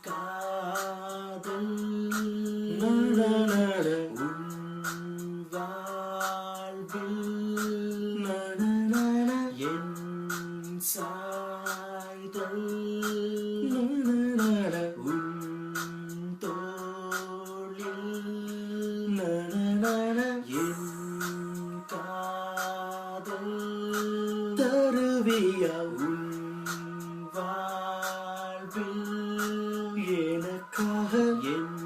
காதல் சாய்தல் தோளில் என் காதல் தருவியா உன் வாழ்வில் எனக்காக என்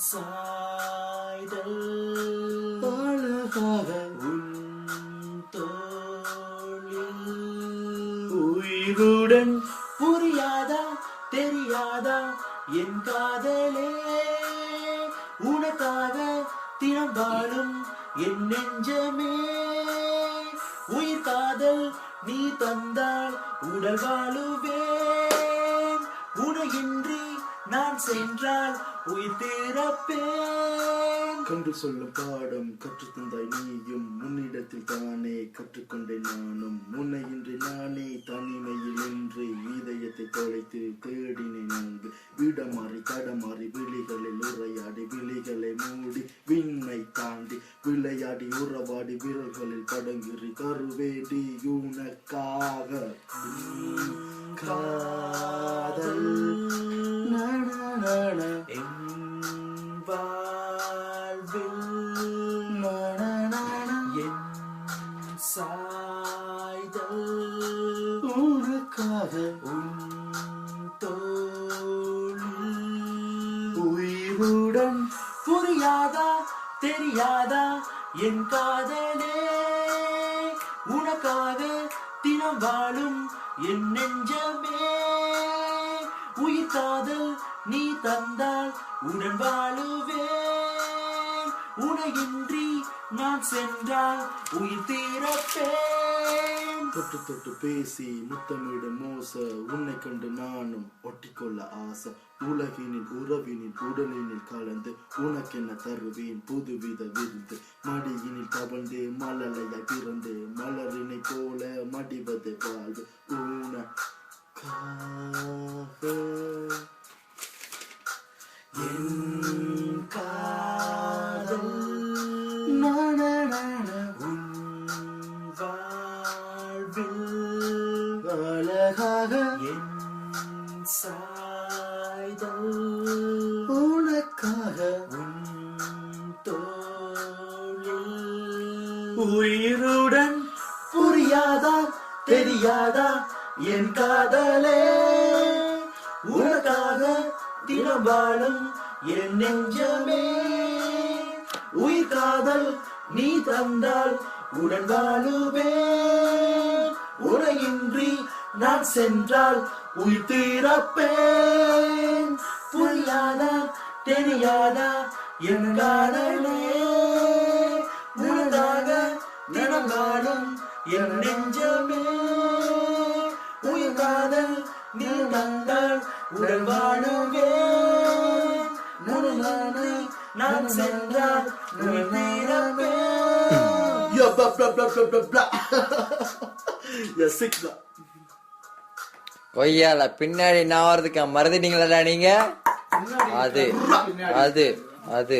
சாய்தல் அழகாக உயிருடன் புரியாதா தெரியாதா என் காதலே உனக்காக தினம் வாழும் என் நெஞ்சமே உயிர் காதல் நீ தந்தால் உடல் வாழுவேன் உனையின்றி நான் சென்றால் உயிர் திறப்பேன் கண்டு சொல்லும் பாடம் கற்று தந்தாய் நீயும் முன்னிடத்தில் தானே கற்றுக்கொண்டேன் நானும் முன்னையின்றி நானே தனிமையில் நின்று இதயத்தை தொலைத்து தேடினேன் அங்கு விடமாறி தடமாறி விழிகளில் உரையாடி விழிகளை மூடி விண்ணை தாண்டி விளையாடி உறவாடி விரல்களில் படங்கிரி தருவேடி உனக்காக காதல் என் சாய்தல் உனக்காக உன் தோளில் உயிருடன் புரியாதா தெரியாதா என் காதலே உனக்காக தினம் வாழும் என் நெஞ்சமே உயிர் காதல் நீ தந்தால் உடன் வாழுவேன் உனையின்றி நான் சென்றால் உயிர் தீரப்பேன் தொட்டு தொட்டு பேசி முத்தமிடும் மோச உன்னை கண்டு நானும் ஒட்டிக்கொள்ள ஆசை உலகினில் உறவினில் உடலினில் கலந்து உனக்கென்ன தருவேன் புதுவித விருந்து மடியினில் கவழ்ந்து மலலையாய் பிறந்து மலரினை போல மடிவது வாழ்வு உனக்காக என் காதல் உன் வாழ்வில் அழகாக என் சாய்தல் உனக்காக உன் தோளில் உயிருடன் புரியாதா தெரியாதா என் காதலே உனக்காக தினம் வாழும் என் நெஞ்சமே உயிர் காதல் நீ தந்தால் உடன் வாழுவேன் உனையின்றி நான் சென்றால் உயிர் தீரப்பேன் புரியாதா தெரியாதா என் காதலே உனக்காக தினம் வாழும் என் நெஞ்சமே உயிர் காதல் நீ தந்தால் உடன் வாழுவேன் உன்னை நான் சென்றால் உயிர் தீரப்பேன். Yeah, blah, blah, blah, blah, blah, blah. Yeah, sick blah. கொய்யால பின்னாடி நான் வரதுக்கு மறந்துட்டீங்களா நீங்க? அது அது அது